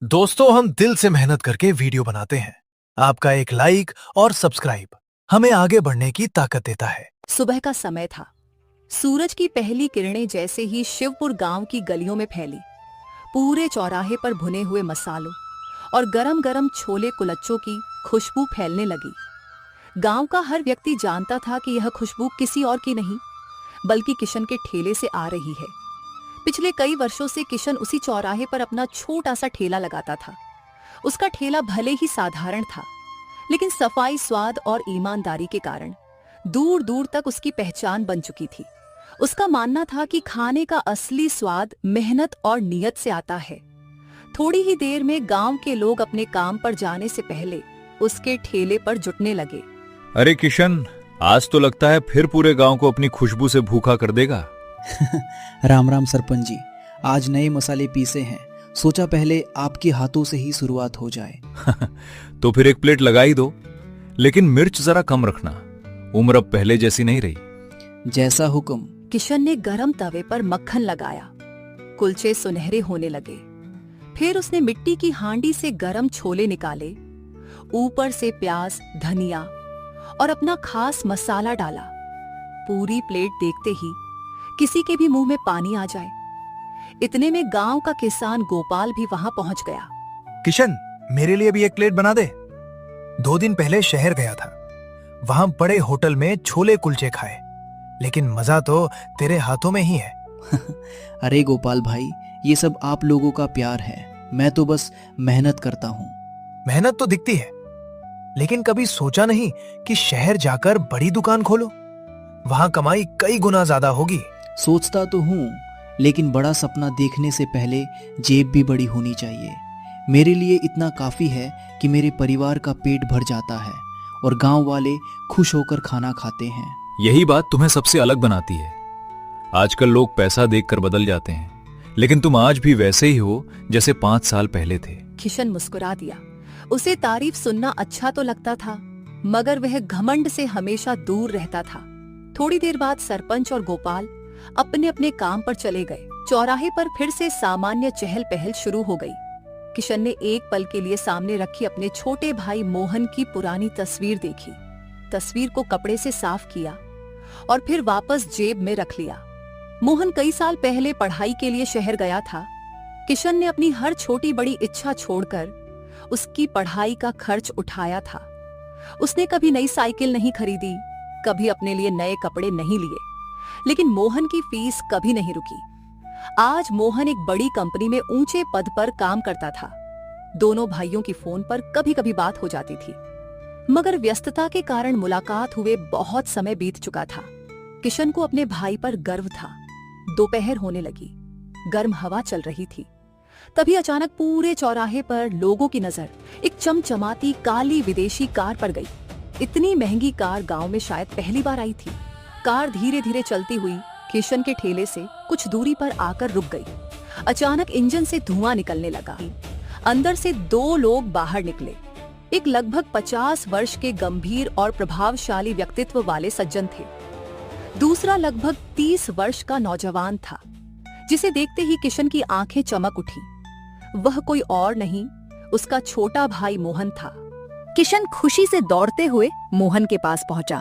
दोस्तों, हम दिल से मेहनत करके वीडियो बनाते हैं। आपका एक लाइक और सब्सक्राइब हमें आगे बढ़ने की ताकत देता है। सुबह का समय था। सूरज की पहली किरणें जैसे ही शिवपुर गांव की गलियों में फैली, पूरे चौराहे पर भुने हुए मसालों और गरम गरम छोले कुलच्चों की खुशबू फैलने लगी। गांव का हर व्यक्ति जानता था कि यह खुशबू किसी और की नहीं, बल्कि किशन के ठेले से आ रही है। पिछले कई वर्षों से किशन उसी चौराहे पर अपना छोटा सा ठेला लगाता था। उसका ठेला भले ही साधारण था, लेकिन सफाई, स्वाद और ईमानदारी के कारण दूर दूर तक उसकी पहचान बन चुकी थी। उसका मानना था कि खाने का असली स्वाद मेहनत और नियत से आता है। थोड़ी ही देर में गांव के लोग अपने काम पर जाने से पहले उसके ठेले पर जुटने लगे। अरे किशन, आज तो लगता है फिर पूरे गांव को अपनी खुशबू से भूखा कर देगा। राम राम सरपंच जी, आज नए मसाले पीसे हैं, सोचा पहले आपके हाथों से ही शुरुआत हो जाए। तो फिर एक प्लेट लगा ही दो, लेकिन मिर्च जरा कम रखना, उम्र अब पहले जैसी नहीं रही। जैसा हुक्म। किशन ने गरम तवे पर मक्खन लगाया। कुलचे सुनहरे होने लगे। फिर उसने मिट्टी की हांडी से गरम छोले निकाले, ऊपर से प्याज, धनिया और अपना खास मसाला डाला। पूरी प्लेट देखते ही किसी के भी मुंह में पानी आ जाए। इतने में गांव का किसान गोपाल भी वहां पहुंच गया। किशन, मेरे लिए भी एक प्लेट बना दे। 2 दिन पहले शहर गया था, वहां बड़े होटल में छोले कुलचे खाए, लेकिन मजा तो तेरे हाथों में ही है। अरे गोपाल भाई, ये सब आप लोगों का प्यार है, मैं तो बस मेहनत करता हूँ। मेहनत तो दिखती है, लेकिन कभी सोचा नहीं कि शहर जाकर बड़ी दुकान खोलो, वहां कमाई कई गुना ज्यादा होगी। सोचता तो हूँ, लेकिन बड़ा सपना देखने से पहले जेब भी बड़ी होनी चाहिए। मेरे लिए इतना काफी है कि मेरे परिवार का पेट भर जाता है और गांव वाले खुश होकर खाना खाते हैं। यही बात तुम्हें सबसे अलग बनाती है। आजकल लोग पैसा देखकर बदल जाते हैं, लेकिन तुम आज भी वैसे ही हो जैसे 5 साल पहले थे। किशन मुस्कुरा दिया। उसे तारीफ सुनना अच्छा तो लगता था, मगर वह घमंड से हमेशा दूर रहता था। थोड़ी देर बाद सरपंच और गोपाल अपने अपने काम पर चले गए। चौराहे पर फिर से सामान्य चहल पहल शुरू हो गई। किशन ने एक पल के लिए सामने रखी अपने छोटे भाई मोहन की पुरानी तस्वीर देखी। तस्वीर को कपड़े से साफ किया और फिर वापस जेब में रख लिया। मोहन कई साल पहले पढ़ाई के लिए शहर गया था। किशन ने अपनी हर छोटी बड़ी इच्छा छोड़कर उसकी पढ़ाई का खर्च उठाया था। उसने कभी नई साइकिल नहीं खरीदी, कभी अपने लिए नए कपड़े नहीं लिए, लेकिन मोहन की फीस कभी नहीं रुकी। आज मोहन एक बड़ी कंपनी में ऊंचे पद पर काम करता था। दोनों भाइयों की फोन पर कभी कभी बात हो जाती थी, मगर व्यस्तता के कारण मुलाकात हुए बहुत समय बीत चुका था। किशन को अपने भाई पर गर्व था। दोपहर होने लगी, गर्म हवा चल रही थी। तभी अचानक पूरे चौराहे पर लोगों की नजर एक चमचमाती काली विदेशी कार पर गई। इतनी महंगी कार गांव में शायद पहली बार आई थी। कार धीरे धीरे चलती हुई किशन के ठेले से कुछ दूरी पर आकर रुक गई। अचानक इंजन से धुआं निकलने लगा। अंदर से 2 लोग बाहर निकले। एक लगभग 50 वर्ष के गंभीर और प्रभावशाली व्यक्तित्व वाले सज्जन थे। दूसरा लगभग 30 वर्ष का नौजवान था, जिसे देखते ही किशन की आंखें चमक उठी। वह कोई और नहीं, उसका छोटा भाई मोहन था। किशन खुशी से दौड़ते हुए मोहन के पास पहुंचा।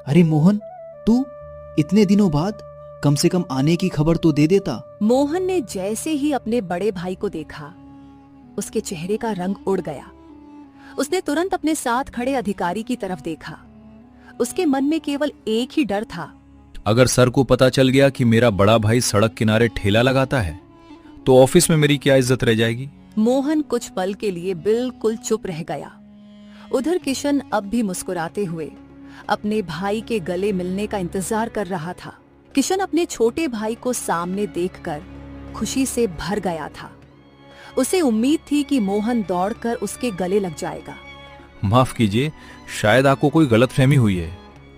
अरे मोहन, तू इतने दिनों बाद? कम से कम आने की खबर तो दे देता। मोहन ने जैसे ही अपने बड़े भाई को देखा, उसके चेहरे का रंग उड़ गया। उसने तुरंत अपने साथ खड़े अधिकारी की तरफ देखा। उसके मन में केवल एक ही डर था। अगर सर को पता चल गया कि मेरा बड़ा भाई सड़क किनारे ठेला लगाता है, तो ऑफिस में मेरी क्या इज्जत रह जाएगी। मोहन कुछ पल के लिए बिल्कुल चुप रह गया। उधर किशन अब भी मुस्कुराते हुए अपने भाई के गले मिलने का इंतजार कर रहा था। किशन अपने छोटे भाई को सामने देखकर खुशी से भर गया था। उसे उम्मीद थी कि मोहन दौड़कर उसके गले लग जाएगा। माफ कीजिए, शायद आपको कोई गलतफहमी हुई है,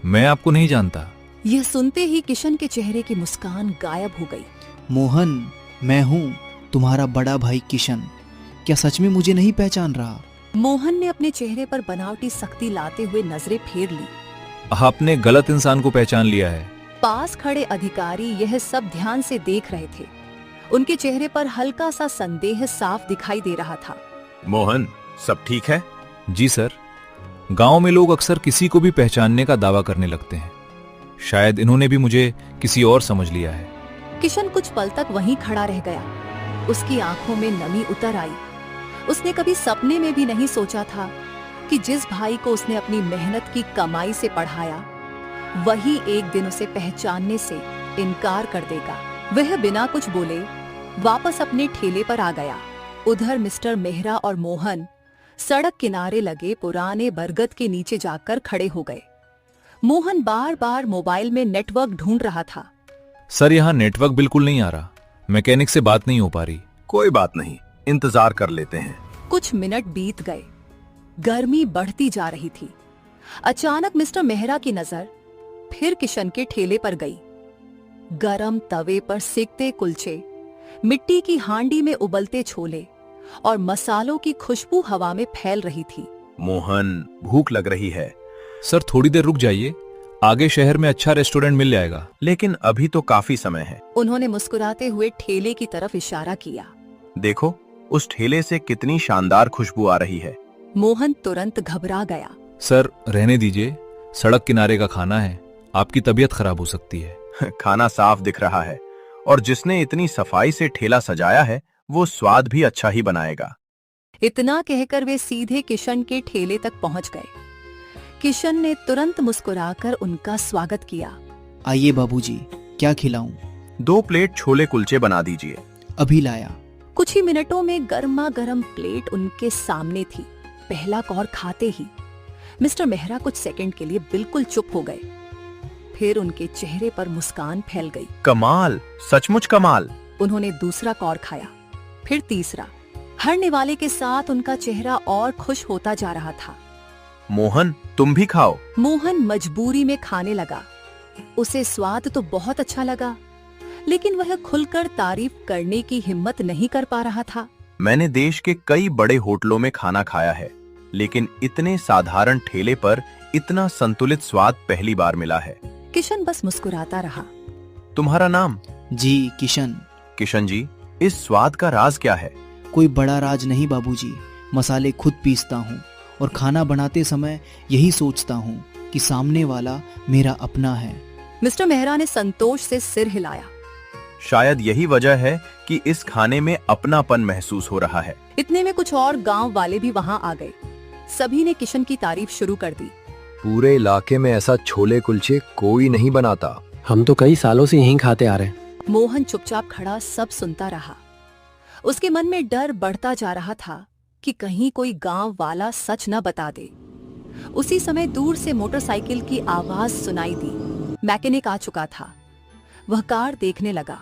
मैं आपको नहीं जानता। यह सुनते ही किशन के चेहरे की मुस्कान गायब हो गई। मोहन, मैं हूँ तुम्हारा बड़ा भाई किशन। क्या सच में मुझे नहीं पहचान रहा? मोहन ने अपने चेहरे पर बनावटी सख्ती लाते हुए नजरें फेर ली। आपने गलत इंसान को पहचान लिया है। पास खड़े अधिकारी यह सब ध्यान से देख रहे थे। उनके चेहरे पर हल्का सा संदेह साफ दिखाई दे रहा था। मोहन, सब ठीक है? जी सर, गांव में लोग अक्सर किसी को भी पहचानने का दावा करने लगते हैं। शायद इन्होंने भी मुझे किसी और समझ लिया है। किशन कुछ पल तक वहीं खड़ा रह गया। उसकी आंखों में नमी उतर आई। उसने कभी सपने में भी नहीं सोचा था कि जिस भाई को उसने अपनी मेहनत की कमाई से पढ़ाया, वही एक दिन उसे पहचानने से इनकार कर देगा। वह बिना कुछ बोले वापस अपने ठेले पर आ गया। उधर मिस्टर मेहरा और मोहन सड़क किनारे लगे पुराने बरगद के नीचे जाकर खड़े हो गए। मोहन बार बार मोबाइल में नेटवर्क ढूंढ रहा था। सर, यहाँ नेटवर्क बिल्कुल नहीं आ रहा। मैकेनिक से बात नहीं हो पा रही। कोई बात नहीं, इंतजार कर लेते हैं। कुछ मिनट बीत गए। गर्मी बढ़ती जा रही थी। अचानक मिस्टर मेहरा की नजर फिर किशन के ठेले पर गई। गरम तवे पर सेकते कुलचे, मिट्टी की हांडी में उबलते छोले और मसालों की खुशबू हवा में फैल रही थी। मोहन, भूख लग रही है। सर, थोड़ी देर रुक जाइए, आगे शहर में अच्छा रेस्टोरेंट मिल जाएगा। लेकिन अभी तो काफी समय है। उन्होंने मुस्कुराते हुए ठेले की तरफ इशारा किया। देखो, उस ठेले से कितनी शानदार खुशबू आ रही है। मोहन तुरंत घबरा गया। सर, रहने दीजिए, सड़क किनारे का खाना है, आपकी तबीयत खराब हो सकती है। खाना साफ दिख रहा है और जिसने इतनी सफाई से ठेला सजाया है वो स्वाद भी अच्छा ही बनाएगा। इतना कहकर वे सीधे किशन के ठेले तक पहुंच गए। किशन ने तुरंत मुस्कुराकर उनका स्वागत किया। आइए बाबूजी, क्या खिलाऊं? 2 प्लेट छोले कुलचे बना दीजिए। अभी लाया। कुछ ही मिनटों में गर्मा गर्म प्लेट उनके सामने थी। पहला कौर खाते ही मिस्टर मेहरा कुछ सेकंड के लिए बिल्कुल चुप हो गए। फिर उनके चेहरे पर मुस्कान फैल गई। कमाल, सचमुच कमाल। उन्होंने दूसरा कौर खाया, फिर तीसरा। हर निवाले के साथ उनका चेहरा और खुश होता जा रहा था। मोहन, तुम भी खाओ। मोहन मजबूरी में खाने लगा। उसे स्वाद तो बहुत अच्छा लगा, लेकिन वह खुलकर तारीफ करने की हिम्मत नहीं कर पा रहा था। मैंने देश के कई बड़े होटलों में खाना खाया है, लेकिन इतने साधारण ठेले पर इतना संतुलित स्वाद पहली बार मिला है। किशन बस मुस्कुराता रहा। तुम्हारा नाम? जी, किशन। किशन जी, इस स्वाद का राज क्या है? कोई बड़ा राज नहीं बाबूजी, मसाले खुद पीसता हूँ और खाना बनाते समय यही सोचता हूँ कि सामने वाला मेरा अपना है। मिस्टर मेहरा ने संतोष से सिर हिलाया। शायद यही वजह है कि इस खाने में अपनापन महसूस हो रहा है। इतने में कुछ और गांव वाले भी वहां आ गए। सभी ने किशन की तारीफ शुरू कर दी। पूरे इलाके में ऐसा छोले कुलचे कोई नहीं बनाता। हम तो कई सालों से यहीं खाते आ रहे हैं। मोहन चुपचाप खड़ा सब सुनता रहा। उसके मन में डर बढ़ता जा रहा था कि कहीं कोई गांव वाला सच न बता दे। उसी समय दूर से मोटरसाइकिल की आवाज सुनाई दी। मैकेनिक आ चुका था। वह कार देखने लगा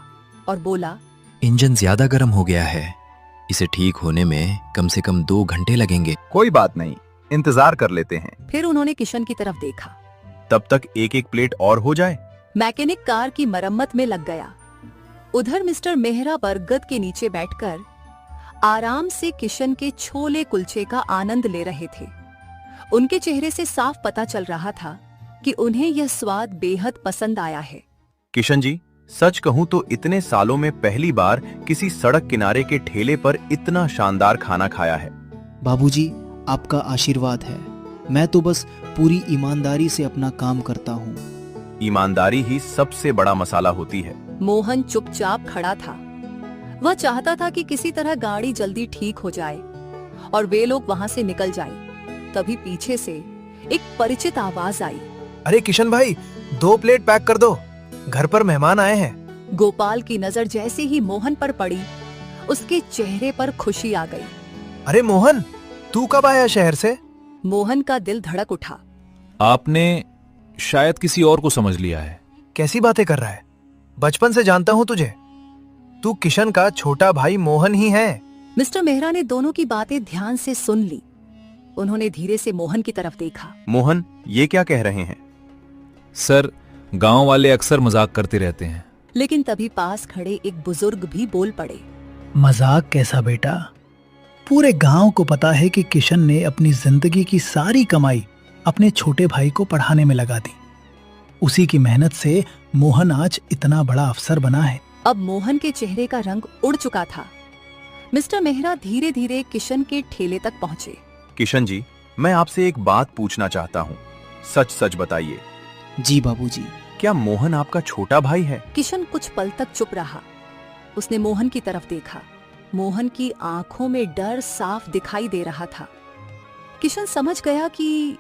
और बोला, इंजन ज्यादा गर्म हो गया है, इसे ठीक होने में कम से कम 2 घंटे लगेंगे। कोई बात नहीं, इंतजार कर लेते हैं। फिर उन्होंने किशन की तरफ देखा। तब तक एक प्लेट और हो जाए। मैकेनिक कार की मरम्मत में लग गया। उधर मिस्टर मेहरा बरगद के नीचे बैठकर आराम से किशन के छोले कुलचे का आनंद ले रहे थे। उनके चेहरे से साफ पता चल रहा था कि उन्हें यह स्वाद बेहद पसंद आया है। किशन जी, सच कहूं तो इतने सालों में पहली बार किसी सड़क किनारे के ठेले पर इतना शानदार खाना खाया है। बाबूजी, आपका आशीर्वाद है। मैं तो बस पूरी ईमानदारी से अपना काम करता हूँ। ईमानदारी ही सबसे बड़ा मसाला होती है। मोहन चुपचाप खड़ा था। वह चाहता था कि किसी तरह गाड़ी जल्दी ठीक हो जाए और वे लोग वहां से निकल जाएं। तभी पीछे से एक परिचित आवाज आई। अरे किशन भाई, 2 प्लेट पैक कर दो, घर पर मेहमान आए हैं। गोपाल की नजर जैसे ही मोहन पर पड़ी, उसके चेहरे पर खुशी आ गई। अरे मोहन, तू कब आया शहर से? मोहन का दिल धड़क उठा। आपने शायद किसी और को समझ लिया है। कैसी बातें कर रहा है? बचपन से जानता हूं तुझे। तू किशन का छोटा भाई मोहन ही है। मिस्टर मेहरा ने दोनों की बातें ध्यान से सुन ली। उन्होंने धीरे से मोहन की तरफ देखा। मोहन, ये क्या कह रहे हैं? सर, गांव वाले अक्सर मजाक करते रहते हैं। लेकिन तभी पास खड़े एक बुजुर्ग भी बोल पड़े। मजाक कैसा बेटा? पूरे गांव को पता है कि किशन ने अपनी जिंदगी की सारी कमाई अपने छोटे भाई को पढ़ाने में लगा दी। उसी की मेहनत से मोहन आज इतना बड़ा अफसर बना है। अब मोहन के चेहरे का रंग उड़ चुका था। मिस्टर मेहरा धीरे धीरे किशन के ठेले तक पहुंचे। किशन जी, मैं आपसे एक बात पूछना चाहता हूँ, सच सच बताइए, जी बाबूजी। क्या मोहन आपका छोटा भाई है? किशन कुछ पल तक चुप रहा। उसने मोहन की तरफ देखा। मोहन की आंखों में डर साफ दिखाई दे रहा था। किशन समझ गया कि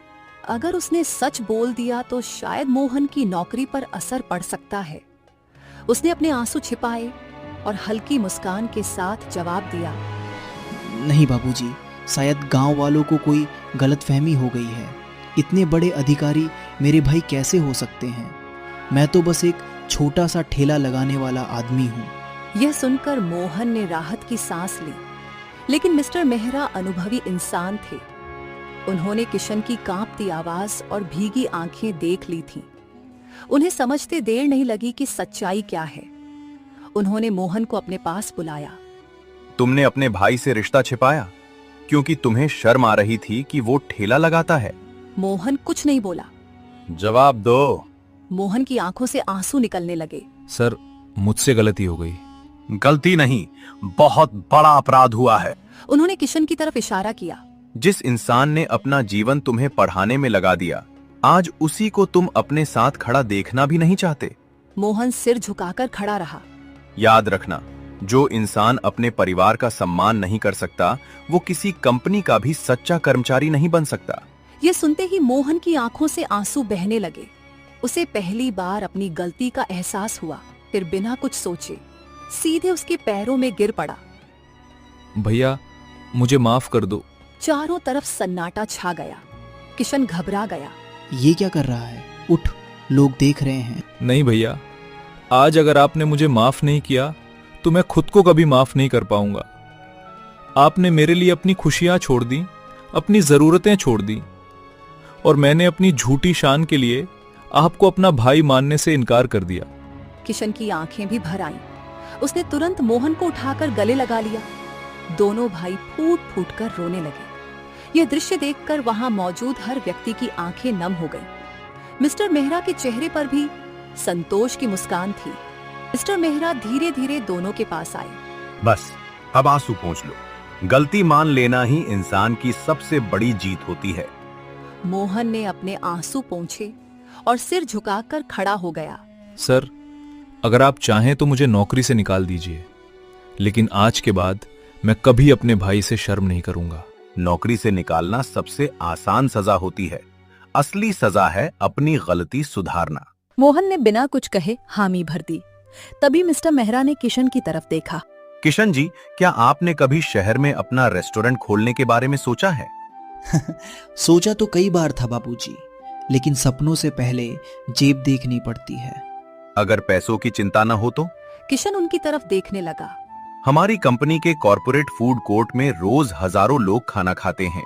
अगर उसने सच बोल दिया तो शायद मोहन की नौकरी पर असर पड़ सकता है। उसने अपने आंसू छिपाए और हल्की मुस्कान के साथ जवाब दिया, नहीं बाबूजी, शायद गांव वालों को कोई गलतफहमी हो गई है। इतने बड़े अधिकारी मेरे भाई कैसे हो सकते हैं? मैं तो बस एक छोटा सा ठेला लगाने वाला आदमी हूँ। यह सुनकर मोहन ने राहत की सांस ली, लेकिन मिस्टर मेहरा अनुभवी इंसान थे। उन्होंने किशन की कांपती आवाज और भीगी आंखें देख ली थीं। उन्हें समझते देर नहीं लगी कि सच्चाई क्या है। उन्होंने मोहन को अपने पास बुलाया। तुमने अपने भाई से रिश्ता छिपाया क्योंकि तुम्हें शर्म आ रही थी कि वो ठेला लगाता है? मोहन कुछ नहीं बोला। जवाब दो। मोहन की आंखों से आंसू निकलने लगे। सर, मुझसे गलती हो गई। गलती नहीं, बहुत बड़ा अपराध हुआ है। उन्होंने किशन की तरफ इशारा किया। जिस इंसान ने अपना जीवन तुम्हें पढ़ाने में लगा दिया, आज उसी को तुम अपने साथ खड़ा देखना भी नहीं चाहते। मोहन सिर झुकाकर खड़ा रहा। याद रखना, जो इंसान अपने परिवार का सम्मान नहीं कर सकता, वो किसी कंपनी का भी सच्चा कर्मचारी नहीं बन सकता। ये सुनते ही मोहन की आंखों से आंसू बहने लगे। उसे पहली बार अपनी गलती का एहसास हुआ। फिर बिना कुछ सोचे सीधे उसके पैरों में गिर पड़ा। भैया, मुझे माफ कर दो। चारों तरफ सन्नाटा छा गया। किशन घबरा गया। ये क्या कर रहा है? उठ, लोग देख रहे हैं। नहीं भैया, आज अगर आपने मुझे माफ नहीं किया तो मैं खुद को कभी माफ नहीं कर पाऊंगा। आपने मेरे लिए अपनी खुशियां छोड़ दी, अपनी जरूरतें छोड़ दी, और मैंने अपनी झूठी शान के लिए आपको अपना भाई मानने से इनकार कर दिया। किशन की आंखें भी भर आईं। उसने तुरंत मोहन को उठाकर गले लगा लिया। दोनों भाई फूट फूट कर रोने लगे। यह दृश्य देखकर वहां मौजूद हर व्यक्ति की आंखें नम हो गईं। मिस्टर मेहरा के चेहरे पर भी संतोष की मुस्कान थी। मिस्टर मेहरा धीरे धीरे दोनों के पास आए। बस, अब आंसू पोंछ लो। गलती मान लेना ही इंसान की सबसे बड़ी जीत होती है। मोहन ने अपने आंसू पोंछे और सिर झुकाकर खड़ा हो गया। सर, अगर आप चाहें तो मुझे नौकरी से निकाल दीजिए, लेकिन आज के बाद मैं कभी अपने भाई से शर्म नहीं करूंगा। नौकरी से निकालना सबसे आसान सजा होती है। असली सजा है अपनी गलती सुधारना। मोहन ने बिना कुछ कहे हामी भर दी। तभी मिस्टर मेहरा ने किशन की तरफ देखा। किशन जी, क्या आपने कभी शहर में अपना रेस्टोरेंट खोलने के बारे में सोचा है? सोचा तो कई बार था बाबूजी, लेकिन सपनों से पहले जेब देखनी पड़ती है। अगर पैसों की चिंता न हो तो? किशन उनकी तरफ देखने लगा। हमारी कंपनी के कॉर्पोरेट फूड कोर्ट में रोज हजारों लोग खाना खाते हैं।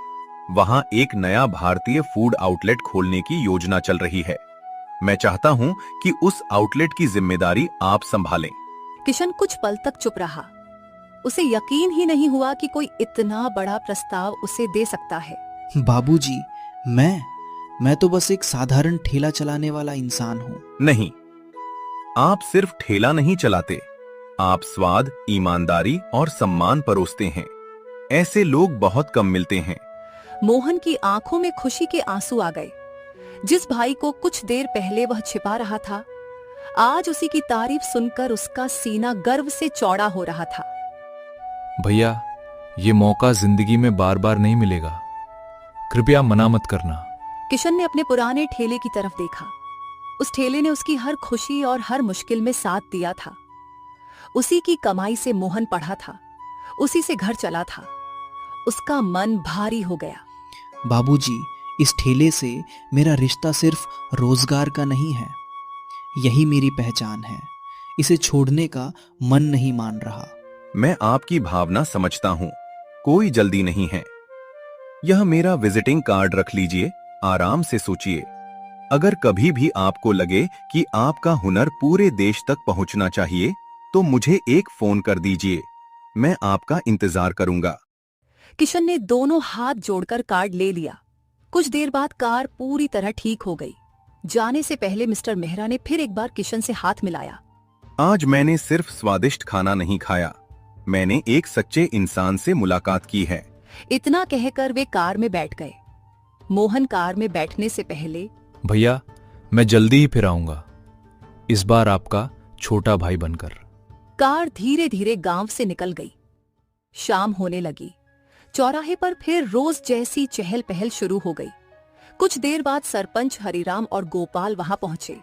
वहां एक नया भारतीय फूड आउटलेट खोलने की योजना चल रही है। मैं चाहता हूं कि उस आउटलेट की जिम्मेदारी आप संभालें। किशन कुछ पल तक चुप रहा। उसे यकीन ही नहीं हुआ कि कोई इतना बड़ा प्रस्ताव उसे दे सकता है। बाबूजी, मैं तो बस एक साधारण ठेला चलाने वाला इंसान हूँ। नहीं, आप सिर्फ ठेला नहीं चलाते, आप स्वाद, ईमानदारी और सम्मान परोसते हैं। ऐसे लोग बहुत कम मिलते हैं। मोहन की आंखों में खुशी के आंसू आ गए। जिस भाई को कुछ देर पहले वह छिपा रहा था, आज उसी की तारीफ सुनकर उसका सीना गर्व से चौड़ा हो रहा था। भैया, ये मौका जिंदगी में बार बार नहीं मिलेगा। कृपया मना मत करना। किशन ने अपने पुराने ठेले की तरफ देखा। उस ठेले ने उसकी हर खुशी और हर मुश्किल में साथ दिया था। उसी की कमाई से मोहन पढ़ा था, उसी से घर चला था। उसका मन भारी हो गया। बाबूजी, इस ठेले से मेरा रिश्ता सिर्फ रोजगार का नहीं है, यही मेरी पहचान है। इसे छोड़ने का मन नहीं मान रहा। मैं आपकी भावना समझता हूं, कोई जल्दी नहीं है। यह मेरा विजिटिंग कार्ड रख लीजिए, आराम से सोचिए। अगर कभी भी आपको लगे कि आपका हुनर पूरे देश तक पहुंचना चाहिए, तो मुझे एक फोन कर दीजिए। मैं आपका इंतजार करूंगा। किशन ने दोनों हाथ जोड़कर कार्ड ले लिया। कुछ देर बाद कार पूरी तरह ठीक हो गई। जाने से पहले मिस्टर मेहरा ने फिर एक बार किशन से हाथ मिलाया। आज मैंने सिर्फ स्वादिष्ट खाना नहीं खाया, मैंने एक सच्चे इंसान से मुलाकात की है। इतना कहकर वे कार में बैठ गए। मोहन कार में बैठने से पहले, भैया मैं जल्दी ही फिर आऊंगा, इस बार आपका छोटा भाई बनकर। कार धीरे धीरे गांव से निकल गई। शाम होने लगी। चौराहे पर फिर रोज जैसी चहल पहल शुरू हो गई। कुछ देर बाद सरपंच हरिराम और गोपाल वहां पहुंचे।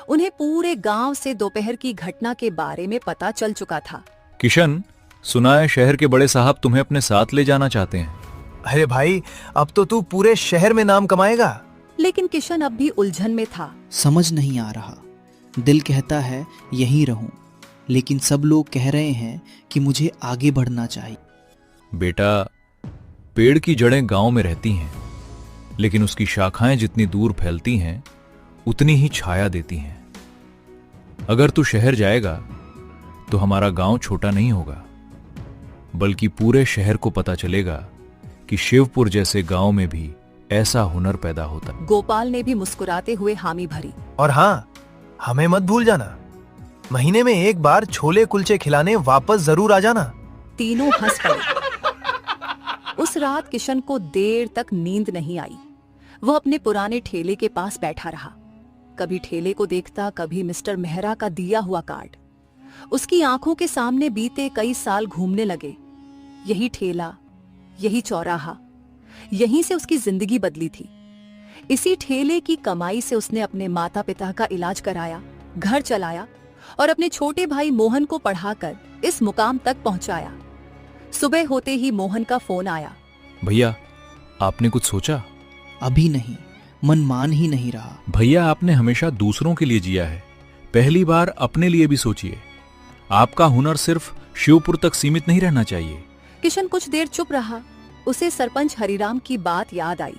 उन्हें पूरे गांव से दोपहर की घटना के बारे में पता चल चुका था। किशन, सुना है शहर के बड़े साहब तुम्हें अपने साथ ले जाना चाहते हैं। अरे भाई, अब तो तू पूरे शहर में नाम कमाएगा। लेकिन किशन अब भी उलझन में था। समझ नहीं आ रहा। दिल कहता है यहीं रहूं, लेकिन सब लोग कह रहे हैं कि मुझे आगे बढ़ना चाहिए। बेटा, पेड़ की जड़ें गांव में रहती हैं, लेकिन उसकी शाखाएं जितनी दूर फैलती हैं उतनी ही छाया देती हैं। अगर तू शहर जाएगा तो हमारा गांव छोटा नहीं होगा, बल्कि पूरे शहर को पता चलेगा कि शिवपुर जैसे गांव में भी ऐसा हुनर पैदा होता है। गोपाल ने भी मुस्कुराते हुए हामी भरी। और हाँ, हमें मत भूल जाना, महीने में एक बार छोले कुलचे खिलाने वापस जरूर आ जाना। तीनों हंस पड़े। उस रात किशन को देर तक नींद नहीं आई। वह अपने पुराने ठेले के पास बैठा रहा। कभी ठेले को देखता, कभी मिस्टर मेहरा का दिया हुआ कार्ड। उसकी आंखों के सामने बीते कई साल घूमने लगे। यही ठेला, यही चौराहा, यहीं से उसकी जिंदगी बदली थी। इसी ठेले की कमाई से उसने अपने माता पिता का इलाज कराया, घर चलाया और अपने छोटे भाई मोहन को पढ़ाकर इस मुकाम तक पहुंचाया। सुबह होते ही मोहन का फोन आया। भैया, आपने कुछ सोचा? अभी नहीं, मन मान ही नहीं रहा। भैया, आपने हमेशा दूसरों के लिए जिया है, पहली बार अपने लिए भी सोचिए। आपका हुनर सिर्फ शिवपुर तक सीमित नहीं रहना चाहिए। किशन कुछ देर चुप रहा। उसे सरपंच हरिराम की बात याद आई।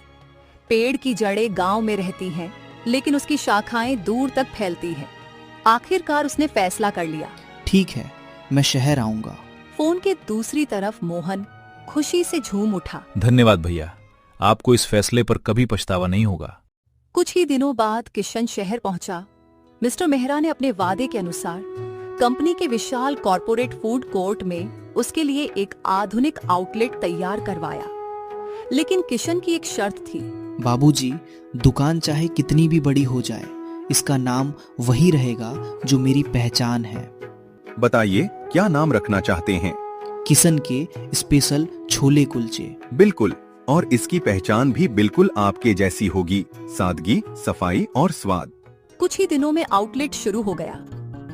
पेड़ की जड़ें गांव में रहती हैं, लेकिन उसकी शाखाएं दूर तक फैलती हैं। आखिरकार उसने फैसला कर लिया। ठीक है, मैं शहर आऊंगा। फोन के दूसरी तरफ मोहन खुशी से झूम उठा। धन्यवाद भैया, आपको इस फैसले पर कभी पछतावा नहीं होगा। कुछ ही दिनों बाद किशन शहर पहुंचा। मिस्टर मेहरा ने अपने वादे के अनुसार कंपनी के विशाल कॉर्पोरेट फूड कोर्ट में उसके लिए एक आधुनिक आउटलेट तैयार करवाया। लेकिन किशन की एक शर्त थी। बाबूजी, दुकान चाहे कितनी भी बड़ी हो जाए, इसका नाम वही रहेगा जो मेरी पहचान है। बताइए, क्या नाम रखना चाहते हैं? किशन के स्पेशल छोले कुलचे। बिल्कुल, और इसकी पहचान भी बिल्कुल आपके जैसी होगी, सादगी, सफाई और स्वाद। कुछ ही दिनों में आउटलेट शुरू हो गया।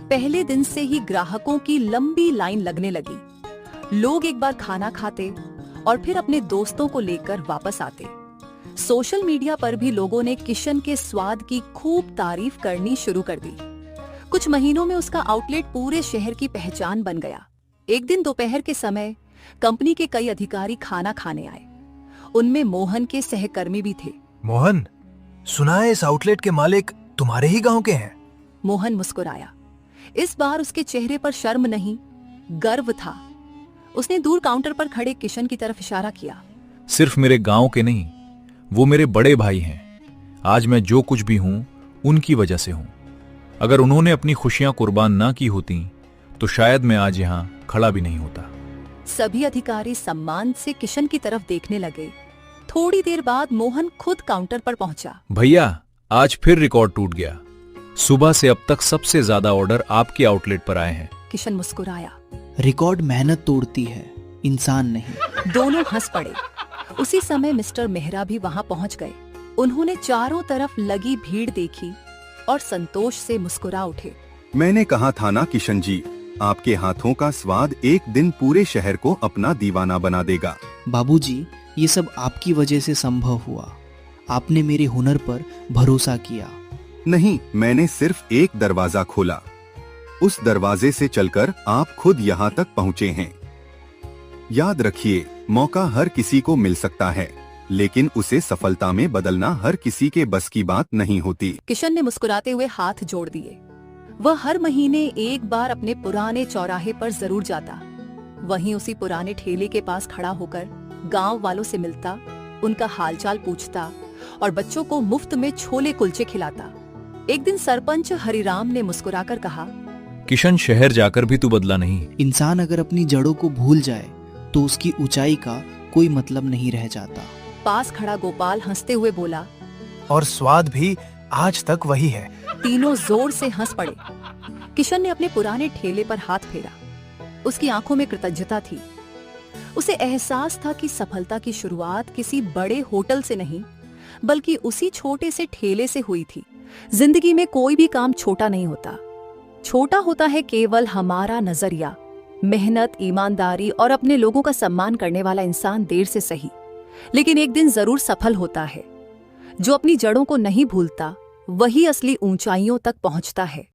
पहले दिन से ही ग्राहकों की लंबी लाइन लगने लगी। लोग एक बार खाना खाते और फिर अपने दोस्तों को लेकर वापस आते। सोशल मीडिया पर भी लोगों ने किशन के स्वाद की खूब तारीफ करनी शुरू कर दी। कुछ महीनों में उसका आउटलेट पूरे शहर की पहचान बन गया। एक दिन दोपहर के समय कंपनी के कई अधिकारी खाना खाने आए। उनमें मोहन के सहकर्मी भी थे। मोहन, सुना है इस आउटलेट के मालिक तुम्हारे ही गांव के हैं? मोहन मुस्कुराया। इस बार उसके चेहरे पर शर्म नहीं, गर्व था। उसने दूर काउंटर पर खड़े किशन की तरफ इशारा किया। सिर्फ मेरे गांव के नहीं, वो मेरे बड़े भाई हैं। आज मैं जो कुछ भी हूं उनकी वजह से हूं। अगर उन्होंने अपनी खुशियां कुर्बान ना की होती तो शायद मैं आज यहां खड़ा भी नहीं होता। सभी अधिकारी सम्मान से किशन की तरफ देखने लगे। थोड़ी देर बाद मोहन खुद काउंटर पर पहुंचा। भैया, आज फिर रिकॉर्ड टूट गया। सुबह से अब तक सबसे ज्यादा ऑर्डर आपके आउटलेट पर आए हैं। किशन मुस्कुराया। रिकॉर्ड मेहनत तोड़ती है, इंसान नहीं। दोनों हंस पड़े। उसी समय मिस्टर मेहरा भी वहां पहुंच गए। उन्होंने चारों तरफ लगी भीड़ देखी और संतोष से मुस्कुरा उठे। मैंने कहा था ना किशन जी, आपके हाथों का स्वाद एक दिन पूरे शहर को अपना दीवाना बना देगा। बाबूजी, ये सब आपकी वजह से संभव हुआ। आपने मेरे हुनर पर भरोसा किया। नहीं, मैंने सिर्फ एक दरवाजा खोला। उस दरवाजे से चलकर आप खुद यहाँ तक पहुँचे हैं। याद रखिए, मौका हर किसी को मिल सकता है, लेकिन उसे सफलता में बदलना हर किसी के बस की बात नहीं होती। किशन ने मुस्कुराते हुए हाथ जोड़ दिए। वह हर महीने एक बार अपने पुराने चौराहे पर जरूर जाता। वहीं उसी पुराने ठेले के पास खड़ा होकर गांव वालों से मिलता, उनका हालचाल पूछता और बच्चों को मुफ्त में छोले कुलचे खिलाता। एक दिन सरपंच हरिराम ने मुस्कुराकर कहा, किशन शहर जाकर भी तू बदला नहीं। इंसान अगर अपनी जड़ों को भूल जाए तो उसकी ऊंचाई का कोई मतलब नहीं रह जाता। पास खड़ा गोपाल हंसते हुए बोला। और स्वाद भी आज तक वही है। तीनों जोर से हंस पड़े। किशन ने अपने पुराने ठेले पर हाथ फेरा। उसकी आंखों में कृतज्ञता थी। उसे एहसास था कि सफलता की शुरुआत किसी बड़े होटल से नहीं बल्कि उसी छोटे से ठेले से हुई थी। जिंदगी में कोई भी काम छोटा नहीं होता। छोटा होता है केवल हमारा नजरिया। मेहनत, ईमानदारी और अपने लोगों का सम्मान करने वाला इंसान देर से सही लेकिन एक दिन जरूर सफल होता है। जो अपनी जड़ों को नहीं भूलता वही असली ऊंचाइयों तक पहुंचता है।